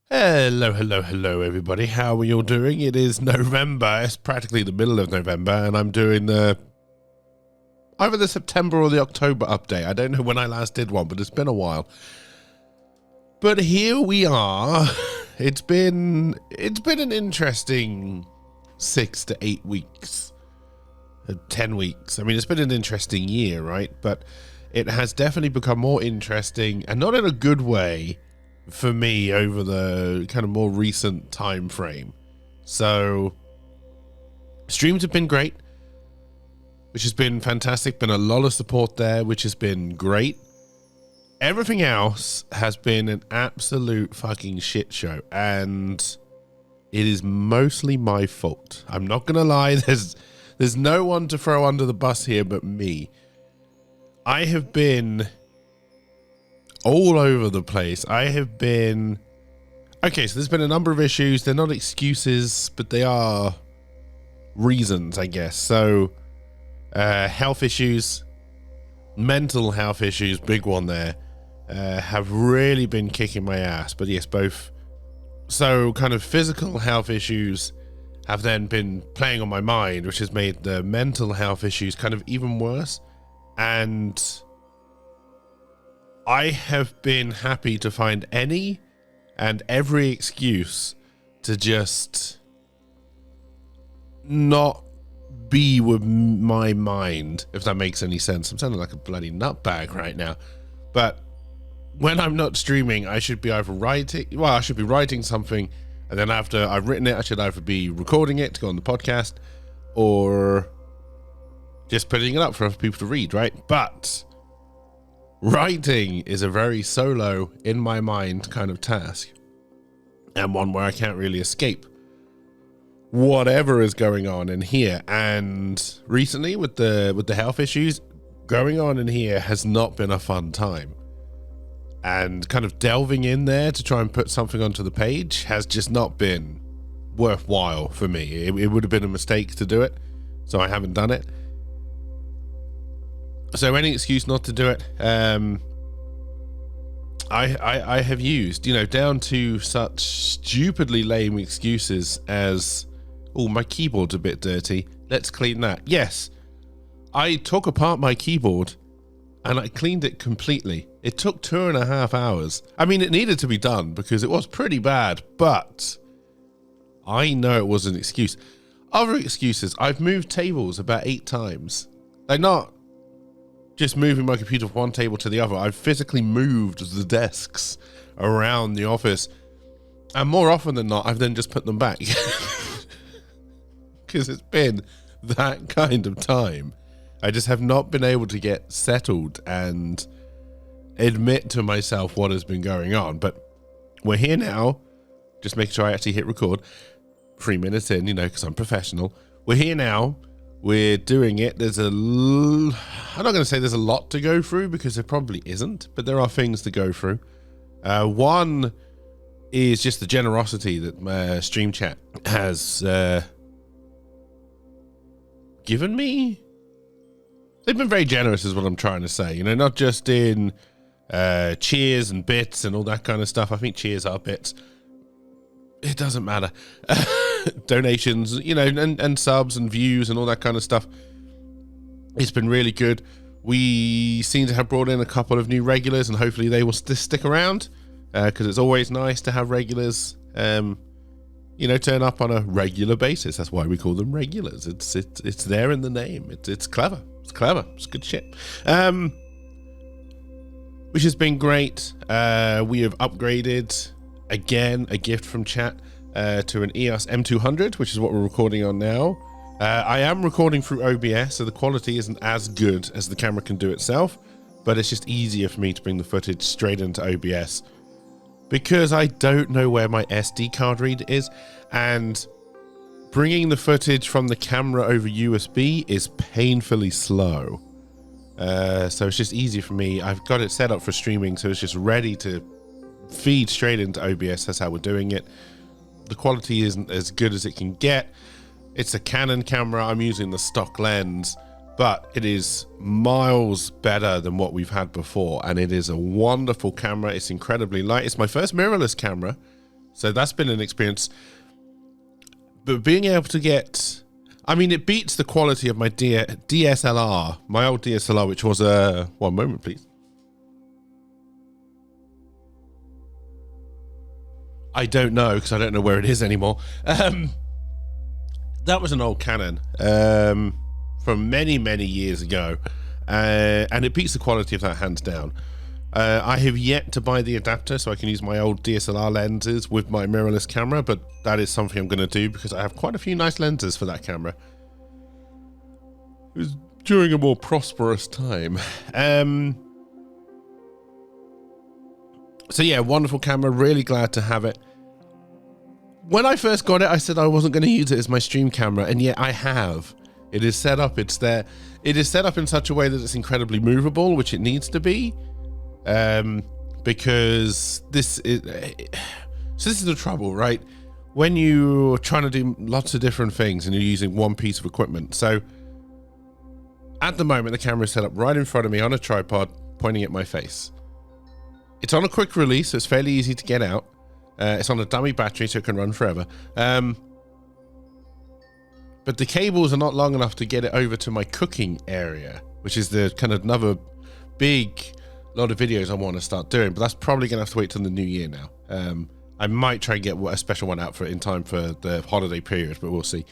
Hello, hello, hello, everybody. How are you all doing? It is November. It's practically the middle of November, and I'm doing either the September or the October update. I don't know when I last did one, but it's been a while. But here we are. It's been an interesting 6 to 8 weeks, 10 weeks. I mean, it's been an interesting year, right? But it has definitely become more interesting, and not in a good way, for me over the kind of more recent time frame. So streams have been great, which has been fantastic. Been a lot of support there, which has been great. Everything else has been an absolute fucking shit show, and it is mostly my fault. I'm not gonna lie, there's no one to throw under the bus here but me. I have been all over the place. Okay, so there's been a number of issues. They're not excuses, but they are reasons, I guess. So health issues, mental health issues, big one there, have really been kicking my ass. But yes, both. So kind of physical health issues have then been playing on my mind, which has made the mental health issues kind of even worse. And I have been happy to find any and every excuse to just not be with my mind, if that makes any sense. I'm sounding like a bloody nutbag right now. But when I'm not streaming, I should be either I should be writing something, and then after I've written it, I should either be recording it to go on the podcast or just putting it up for other people to read, right? But writing is a very solo, in my mind kind of task, and one where I can't really escape whatever is going on in here. And recently with the health issues going on in here has not been a fun time, and kind of delving in there to try and put something onto the page has just not been worthwhile for me. It would have been a mistake to do it, so I haven't done it. So any excuse not to do it, I have used, down to such stupidly lame excuses as, oh, my keyboard's a bit dirty, let's clean that. Yes, I took apart my keyboard and I cleaned it completely. It took 2.5 hours. I mean, it needed to be done because it was pretty bad, but I know it was an excuse. Other excuses, I've moved tables about 8 times. Like, not just moving my computer from one table to the other. I've physically moved the desks around the office, and more often than not, I've then just put them back because it's been that kind of time. I just have not been able to get settled and admit to myself what has been going on. But we're here now, just making sure I actually hit record 3 minutes in, because I'm professional. We're here now. We're doing it. I'm not going to say there's a lot to go through, because there probably isn't, but there are things to go through. One is just the generosity that Stream Chat has given me. They've been very generous is what I'm trying to say, not just in cheers and bits and all that kind of stuff. I think cheers are bits. It doesn't matter. Donations, and subs and views and all that kind of stuff. It's been really good. We seem to have brought in a couple of new regulars, and hopefully they will stick around, because it's always nice to have regulars, turn up on a regular basis. That's why we call them regulars. It's there in the name. It's clever. It's clever. It's good shit. Which has been great. We have upgraded again, a gift from chat, to an EOS M200, which is what we're recording on now. I am recording through OBS, so the quality isn't as good as the camera can do itself, but it's just easier for me to bring the footage straight into OBS because I don't know where my SD card reader is, and bringing the footage from the camera over USB is painfully slow. So it's just easier for me. I've got it set up for streaming, so it's just ready to feed straight into OBS. That's how we're doing it. The quality isn't as good as it can get. It's a Canon camera. I'm using the stock lens, but it is miles better than what we've had before, and it is a wonderful camera. It's incredibly light. It's my first mirrorless camera, So that's been an experience. But being able to get, I mean, it beats the quality of my DSLR, my old DSLR, which was a, one moment, please. I don't know, because I don't know where it is anymore. That was an old Canon from many, many years ago. And it beats the quality of that hands down. I have yet to buy the adapter so I can use my old DSLR lenses with my mirrorless camera, but that is something I'm going to do because I have quite a few nice lenses for that camera. It was during a more prosperous time. So yeah, wonderful camera, really glad to have it. When I first got it, I said I wasn't going to use it as my stream camera, and yet I have. It is set up, it's there. It is set up in such a way that it's incredibly movable, which it needs to be. Because this is, so this is the trouble, right? When you're trying to do lots of different things and you're using one piece of equipment. So at the moment, the camera is set up right in front of me on a tripod, pointing at my face. It's on a quick release, so it's fairly easy to get out. It's on a dummy battery, so it can run forever. But the cables are not long enough to get it over to my cooking area, which is the kind of another big lot of videos I want to start doing. But that's probably going to have to wait till the new year now. I might try and get a special one out for it in time for the holiday period, but we'll see.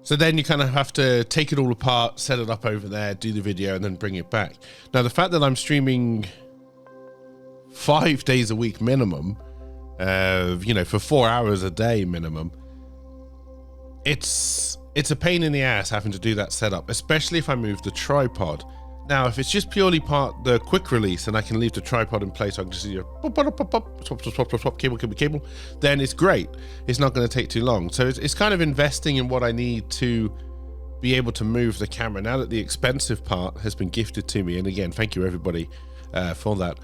So then you kind of have to take it all apart, set it up over there, do the video, and then bring it back. Now, the fact that I'm streaming 5 days a week minimum, you know, for 4 hours a day minimum, it's a pain in the ass having to do that setup, especially if I move the tripod. Now, if it's just purely the quick release and I can leave the tripod in place, I can just swap, cable, then it's great. It's not going to take too long. So it's kind of investing in what I need to be able to move the camera now that the expensive part has been gifted to me. And again, thank you everybody for that.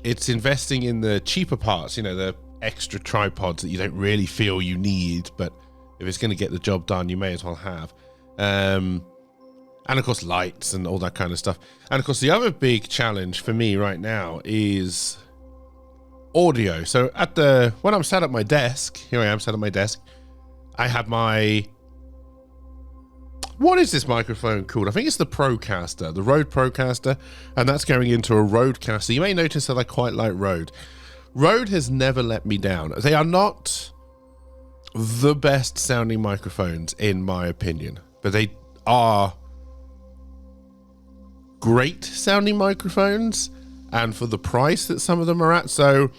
It's investing in the cheaper parts, you know, the extra tripods that you don't really feel you need, but if it's going to get the job done, you may as well have. And of course, lights and all that kind of stuff. And of course, the other big challenge for me right now is audio. So when I'm sat at my desk, here I am sat at my desk, I have my, what is this microphone called? I think it's the Procaster, the Rode Procaster, and that's going into a Rodecaster. You may notice that I quite like Rode. Rode has never let me down. They are not the best sounding microphones in my opinion, but they are great sounding microphones, and for the price that some of them are at. So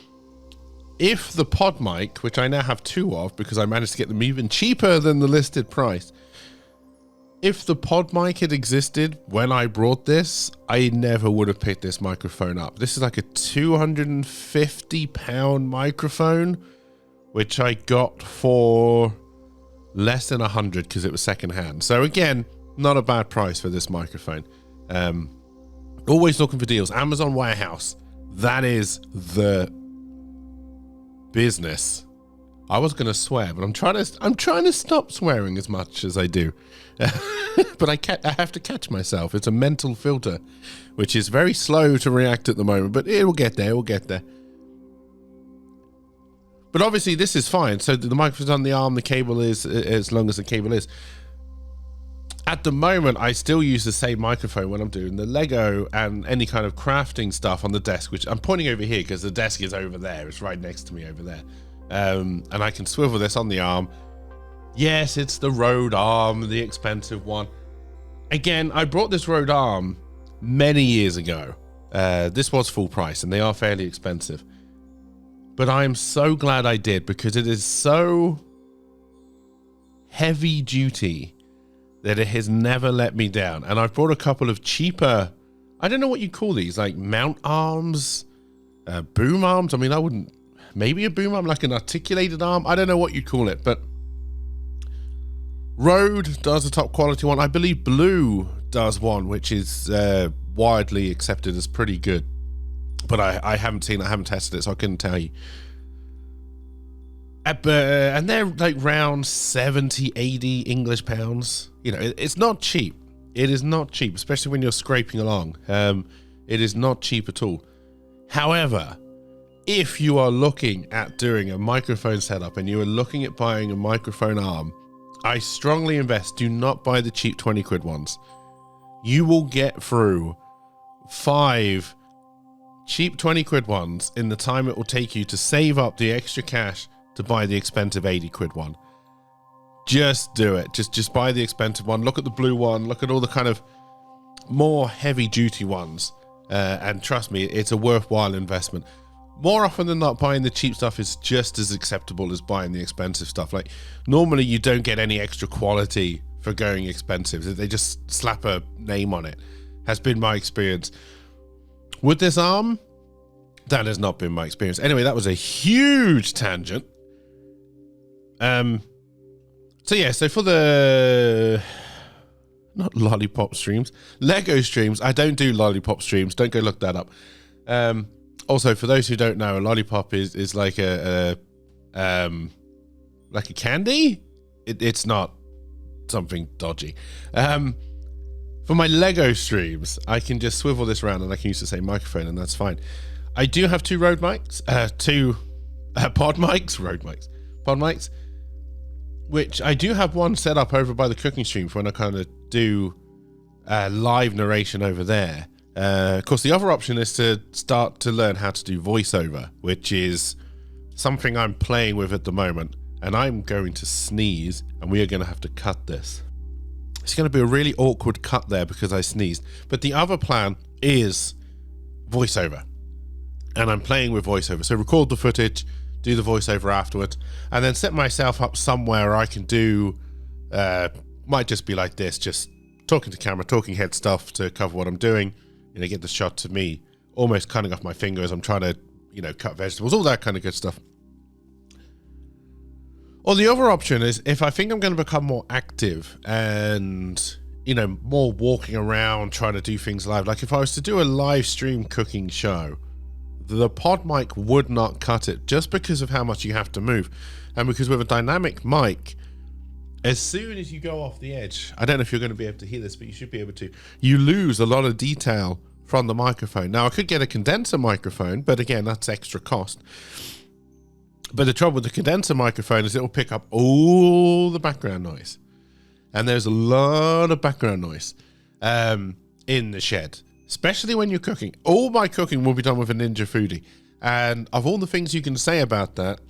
if the pod mic, which I now have 2 of because I managed to get them even cheaper than the listed price, if the pod mic had existed when I brought this, I never would have picked this microphone up. This is like a 250-pound microphone, which I got for less than 100 because it was secondhand. So again, not a bad price for this microphone. Always looking for deals. Amazon Warehouse, that is the business. I was going to swear, but I'm trying to stop swearing as much as I do. But I have to catch myself. It's a mental filter, which is very slow to react at the moment, but it will get there. It will get there. But obviously this is fine. So the microphone's on the arm, the cable is as long as the cable is. At the moment, I still use the same microphone when I'm doing the Lego and any kind of crafting stuff on the desk, which I'm pointing over here because the desk is over there. It's right next to me over there. And I can swivel this on the arm. Yes, it's the Rode arm, the expensive one. Again, I brought this Rode arm many years ago. This was full price and they are fairly expensive. But I am so glad I did because it is so heavy duty that it has never let me down. And I've brought a couple of cheaper, I don't know what you call these, like mount arms, boom arms. I mean, I wouldn't, maybe a boom arm, like an articulated arm. I don't know what you'd call it, but Rode does a top quality one. I believe Blue does one, which is widely accepted as pretty good. But I haven't seen it, I haven't tested it, so I couldn't tell you. And they're like round 70, 80 English pounds. You know, it's not cheap. It is not cheap, especially when you're scraping along. It is not cheap at all. However, if you are looking at doing a microphone setup and you are looking at buying a microphone arm, I strongly invest, do not buy the cheap 20 quid ones. You will get through 5 cheap 20 quid ones in the time it will take you to save up the extra cash to buy the expensive 80 quid one. Just do it. Just buy the expensive one. Look at the blue one. Look at all the kind of more heavy duty ones. And trust me, it's a worthwhile investment. More often than not, buying the cheap stuff is just as acceptable as buying the expensive stuff. Like, normally you don't get any extra quality for going expensive. They just slap a name on it. Has been my experience. With this arm, that has not been my experience. Anyway, that was a huge tangent. So yeah, so for the, not lollipop streams, Lego streams, I don't do lollipop streams. Don't go look that up. Also, for those who don't know, a lollipop is like a candy. It's not something dodgy. For my Lego streams, I can just swivel this around and I can use the same microphone, and that's fine. I do have two pod mics, which I do have one set up over by the cooking stream for when I kind of do live narration over there. Of course, the other option is to start to learn how to do voiceover, which is something I'm playing with at the moment. And I'm going to sneeze, and we are going to have to cut this. It's going to be a really awkward cut there because I sneezed. But the other plan is voiceover. And I'm playing with voiceover. So record the footage, do the voiceover afterwards, and then set myself up somewhere I can do, might just be like this, just talking to camera, talking head stuff to cover what I'm doing. You know, get the shot to me almost cutting off my fingers. I'm trying to, you know, cut vegetables, all that kind of good stuff. Or the other option is, if I think I'm going to become more active and, you know, more walking around, trying to do things live, like if I was to do a live stream cooking show, the pod mic would not cut it just because of how much you have to move. And because with a dynamic mic, as soon as you go off the edge, I don't know if you're going to be able to hear this, but you should be able to, you lose a lot of detail from the microphone. Now, I could get a condenser microphone, but again, that's extra cost. But the trouble with the condenser microphone is it will pick up all the background noise. And there's a lot of background noise in the shed, especially when you're cooking. All my cooking will be done with a Ninja Foodi. And of all the things you can say about that,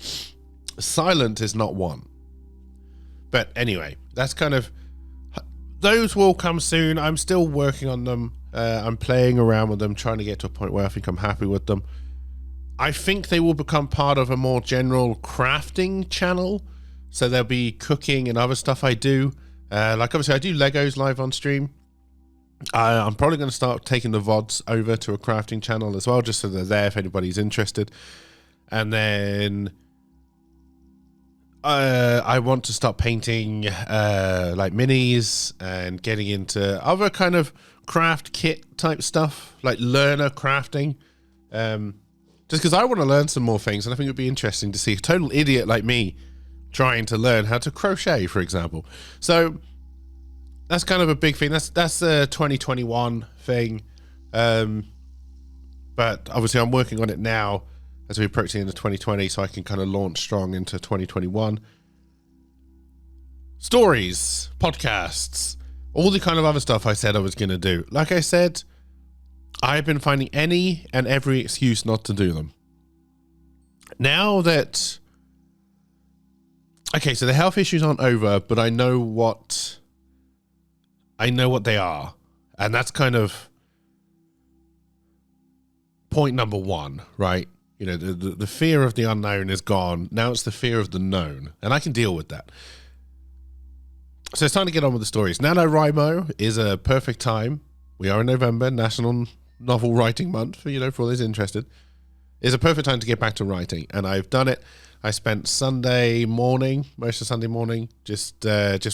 silent is not one. But anyway, that's kind of, those will come soon. I'm still working on them. I'm playing around with them, trying to get to a point where I think I'm happy with them. I think they will become part of a more general crafting channel. So there'll be cooking and other stuff I do. Like obviously I do Legos live on stream. I'm probably going to start taking the VODs over to a crafting channel as well, just so they're there if anybody's interested. And then I want to start painting like minis and getting into other kind of craft kit type stuff, like learner crafting. Just because I want to learn some more things, and I think it would be interesting to see a total idiot like me trying to learn how to crochet, for example. So that's kind of a big thing. That's a 2021 thing. But obviously I'm working on it now as we approach the end of 2020, so I can kind of launch strong into 2021. Stories, podcasts, all the kind of other stuff I said I was going to do. Like I said, I've been finding any and every excuse not to do them. Now that, okay, so the health issues aren't over, but I know what they are. And that's kind of point number one, right? You know, the fear of the unknown is gone. Now it's the fear of the known, and I can deal with that. So it's time to get on with the stories. NaNoWriMo is a perfect time. We are in November, National Novel Writing Month, for all those interested. It's a perfect time to get back to writing, and I've done it. I spent Sunday morning, most of Sunday morning, just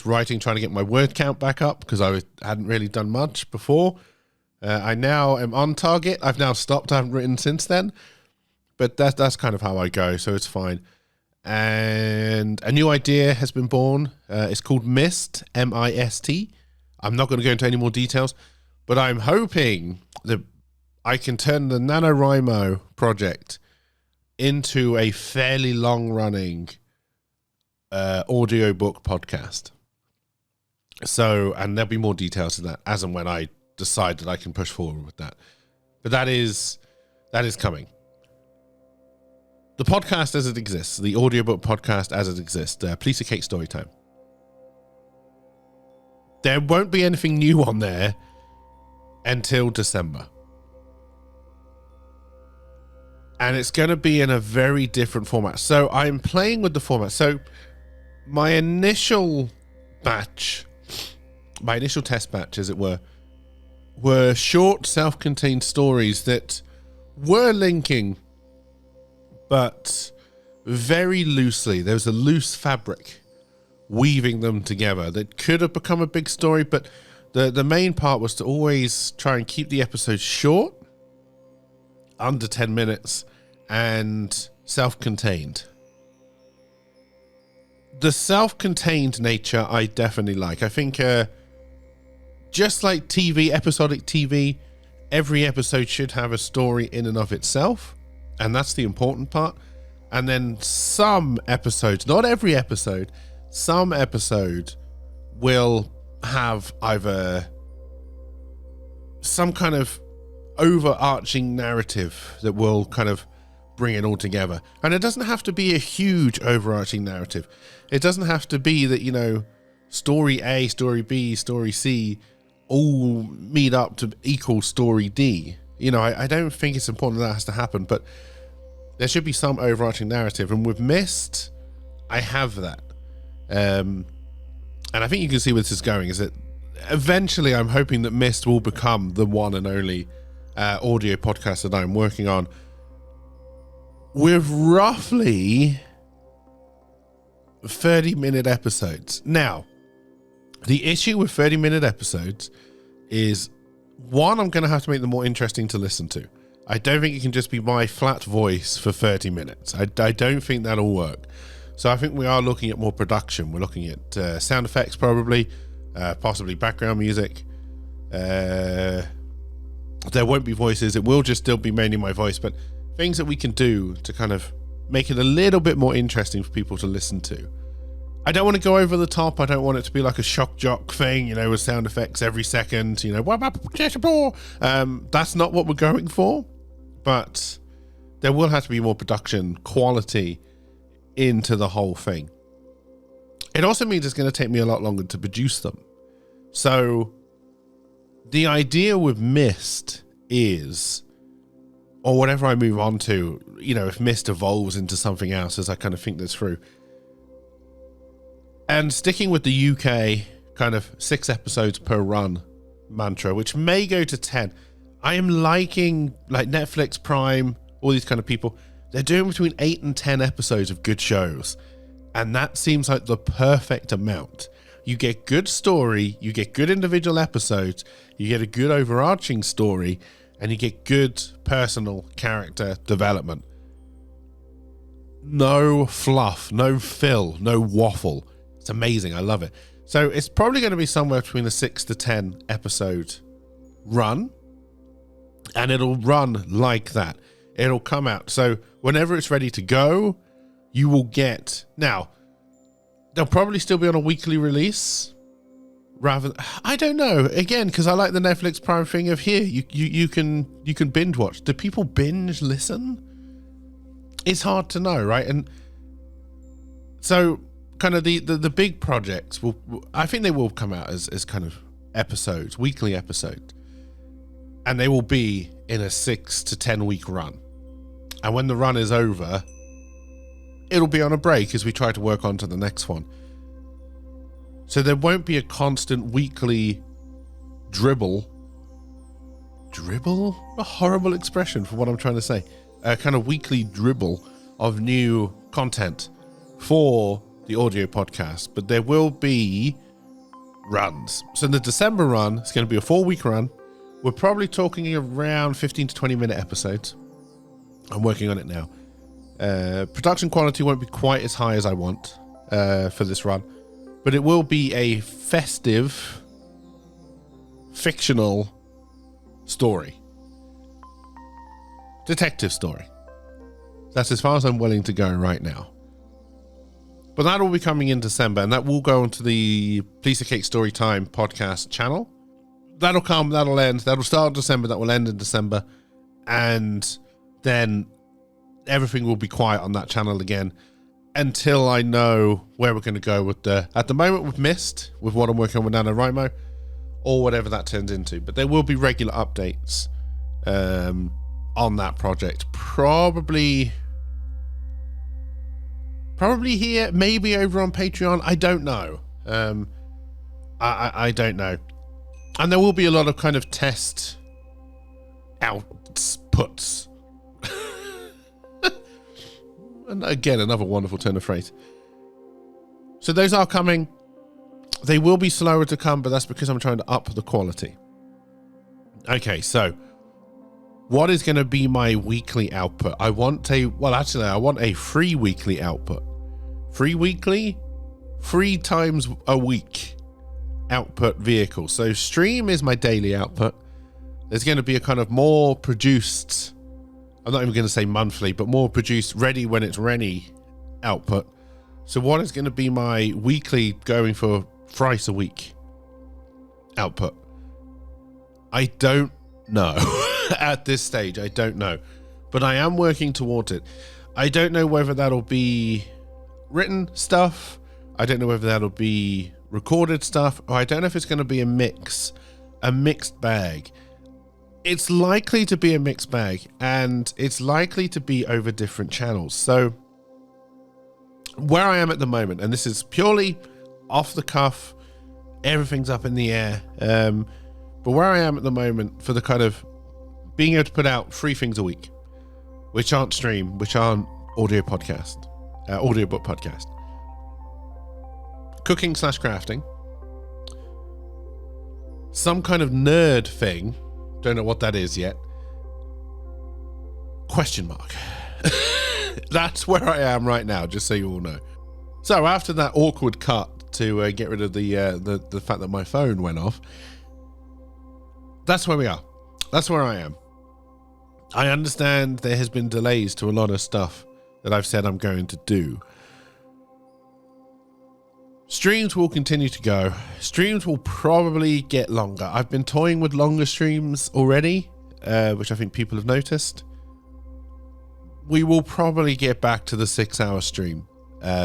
writing, trying to get my word count back up because I hadn't really done much before. I now am on target. I've now stopped. I haven't written since then, but that's kind of how I go, so it's fine. And a new idea has been born. It's called Mist, M-I-S-T. I'm not going to go into any more details, but I'm hoping that I can turn the NaNoWriMo project into a fairly long-running audiobook podcast. So, and there'll be more details to that as and when I decide that I can push forward with that. But that is coming. The podcast as it exists, the audiobook podcast as it exists, Piece of Cake Storytime. There won't be anything new on there until December. And it's going to be in a very different format. So I'm playing with the format. So my initial test batch, as it were short, self-contained stories that were linking, but very loosely. There was a loose fabric weaving them together that could have become a big story, but the main part was to always try and keep the episodes short, under 10 minutes, and self-contained. The self-contained nature I definitely like. I think just like TV, episodic TV, every episode should have a story in and of itself, and that's the important part. And then some episodes, not every episode, some episode will have either some kind of overarching narrative that will kind of bring it all together. And it doesn't have to be a huge overarching narrative. It doesn't have to be that, you know, story A, story B, story C all meet up to equal story D. You know, I don't think it's important that has to happen, but there should be some overarching narrative. And with Myst, I have that. And I think you can see where this is going, is that eventually I'm hoping that Myst will become the one and only audio podcast that I'm working on, with roughly 30-minute episodes. Now, the issue with 30-minute episodes is, one, I'm going to have to make them more interesting to listen to. I don't think it can just be my flat voice for 30 minutes. I don't think that'll work. So I think we are looking at more production. We're looking at sound effects, probably, possibly background music. There won't be voices. It will just still be mainly my voice, but things that we can do to kind of make it a little bit more interesting for people to listen to. I don't want to go over the top. I don't want it to be like a shock jock thing, you know, with sound effects every second, you know, that's not what we're going for. But there will have to be more production quality into the whole thing. It also means it's going to take me a lot longer to produce them. So the idea with Myst is, or whatever I move on to, you know, if Myst evolves into something else as I kind of think this through, and sticking with the UK kind of 6 episodes per run mantra, which may go to 10. I am liking, like, Netflix, Prime, all these kind of people. They're doing between 8 and 10 episodes of good shows. And that seems like the perfect amount. You get good story, you get good individual episodes, you get a good overarching story, and you get good personal character development. No fluff, no fill, no waffle. It's amazing. I love it. So it's probably going to be somewhere between a 6 to 10 episode run. And it'll run like that. It'll come out. So whenever it's ready to go, you will get... Now, they'll probably still be on a weekly release. Rather, I don't know. Again, because I like the Netflix Prime thing of here. You can binge watch. Do people binge listen? It's hard to know, right? And so kind of the big projects will, I think they will come out as kind of episodes, weekly episodes. And they will be in a 6 to 10 week run. And when the run is over, it'll be on a break as we try to work on to the next one. So there won't be a constant weekly dribble? A horrible expression for what I'm trying to say. A kind of weekly dribble of new content for the audio podcast. But there will be runs. So the December run is going to be a 4-week run. We're probably talking around 15 to 20 minute episodes. I'm working on it now. Production quality won't be quite as high as I want for this run, but it will be a festive, fictional story. Detective story. That's as far as I'm willing to go right now. But that will be coming in December, and that will go onto the Piece of Cake Storytime podcast channel. That'll come, that'll end, that'll start in December, that will end in December, and then everything will be quiet on that channel again until I know where we're going to go with at the moment with Myst, with what I'm working on with NaNoWriMo, or whatever that turns into. But there will be regular updates on that project. Probably here, maybe over on Patreon. I don't know. I don't know. And there will be a lot of kind of test outputs. And again, another wonderful turn of phrase. So those are coming. They will be slower to come, but that's because I'm trying to up the quality. Okay, so what is going to be my weekly output? I want a free weekly output. Free weekly, 3 times a week output vehicle. So stream is my daily output. There's going to be a kind of more produced, I'm not even going to say monthly, but more produced, ready when it's ready output. So what is going to be my weekly, going for thrice a week output? I don't know. At this stage, I don't know, but I am working towards it. I don't know whether that'll be written stuff. I don't know whether that'll be recorded stuff, or I don't know if it's going to be a mixed bag. It's likely to be a mixed bag, and it's likely to be over different channels. So where I am at the moment, and this is purely off the cuff, everything's up in the air, but where I am at the moment for the kind of being able to put out 3 things a week, which aren't stream, which aren't audiobook podcast, cooking/crafting, some kind of nerd thing, don't know what that is yet, ? That's where I am right now, just so you all know. So after that awkward cut to get rid of the fact that my phone went off, that's where we are. That's where I am. I understand there has been delays to a lot of stuff that I've said I'm going to do. Streams will continue to go. Streams will probably get longer. I've been toying with longer streams already, which I think people have noticed. We will probably get back to the 6-hour stream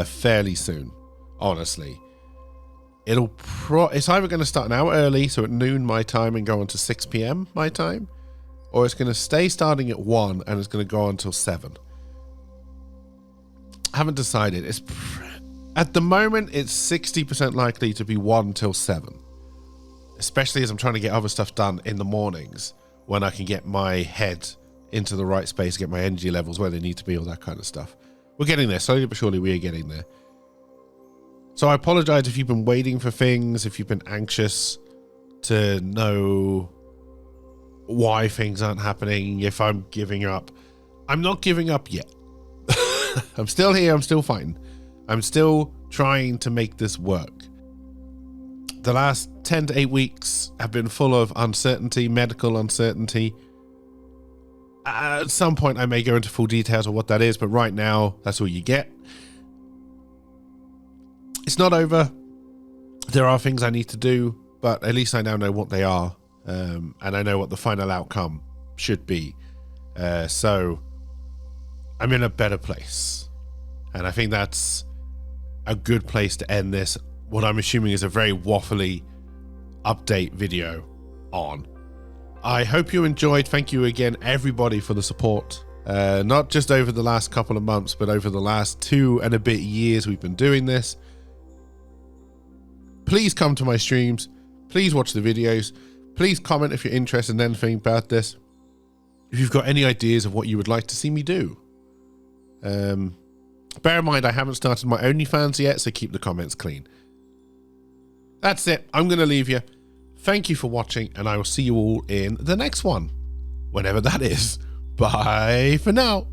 fairly soon, honestly. It's either going to start an hour early, so at noon my time, and go on to 6 p.m. my time, or it's going to stay starting at 1 and it's going to go on until 7. I haven't decided. At the moment, it's 60% likely to be 1 till 7, especially as I'm trying to get other stuff done in the mornings when I can get my head into the right space, get my energy levels where they need to be, all that kind of stuff. We're getting there. Slowly but surely, we are getting there. So I apologize if you've been waiting for things, if you've been anxious to know why things aren't happening, if I'm giving up. I'm not giving up yet. I'm still here. I'm still fighting. I'm still trying to make this work. The last 10 to 8 weeks have been full of uncertainty, medical uncertainty. At some point, I may go into full details of what that is, but right now, that's all you get. It's not over. There are things I need to do, but at least I now know what they are, and I know what the final outcome should be. So I'm in a better place, and I think that's a good place to end this, what I'm assuming is a very waffly update video on. I hope you enjoyed. Thank you again, everybody, for the support. Not just over the last couple of months, but over the last 2 and a bit years we've been doing this. Please come to my streams. Please watch the videos. Please comment if you're interested in anything about this. If you've got any ideas of what you would like to see me do. Bear in mind, I haven't started my OnlyFans yet, so keep the comments clean. That's it. I'm going to leave you. Thank you for watching, and I will see you all in the next one, whenever that is. Bye for now.